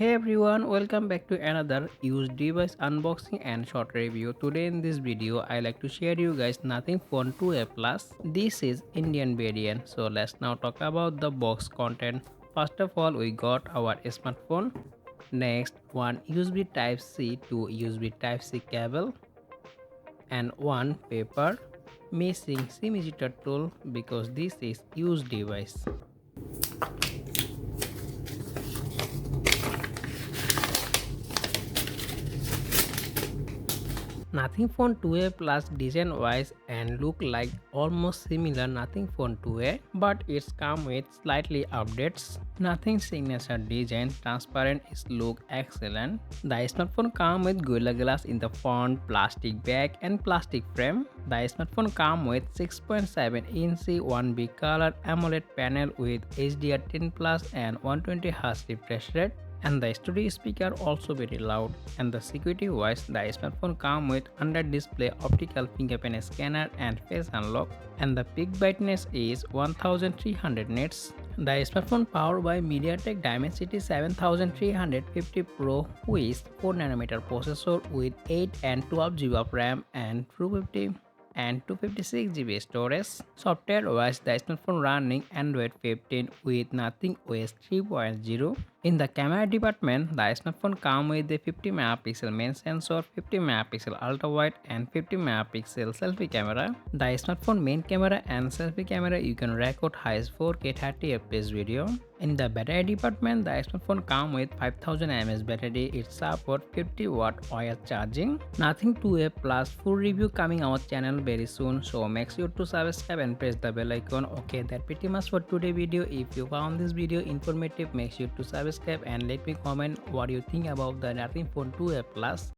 Hey everyone, welcome back to another used device unboxing and short review. Today in this video, I like to share you guys Nothing Phone 2A Plus. This is Indian variant. So let's now talk about the box content. First of all, we got our smartphone. Next, one USB Type-C to USB Type-C cable and one paper. Missing SIM ejector tool because this is used device. Nothing Phone 2A Plus design wise and look like almost similar Nothing Phone 2A, but it's come with slightly updates. Nothing signature design, transparent is look excellent. The smartphone come with Gorilla Glass in the front, plastic back and plastic frame. The smartphone come with 6.7-inch 1B color AMOLED panel with HDR10 Plus and 120Hz refresh rate. And the studio speaker also very loud. And the security wise, the smartphone come with under display optical fingerprint scanner and face unlock, and the peak brightness is 1300 nits. The smartphone powered by MediaTek Dimensity 7350 Pro with 4nm processor with 8 and 12GB of RAM and 250 and 256GB storage. Software wise, the smartphone running Android 15 with Nothing OS 3.0. In the camera department, the smartphone comes with a 50MP main sensor, 50MP ultra wide and 50MP selfie camera. The smartphone main camera and selfie camera you can record highest 4K 30fps video. In the battery department, the smartphone comes with 5000 mAh battery. It supports 50W wire charging. Nothing 2A Plus full review coming our channel very soon, so make sure to subscribe and press the bell icon. Okay, that's pretty much for today's video. If you found this video informative, make sure to subscribe and let me comment what you think about the Nothing Phone 2A Plus.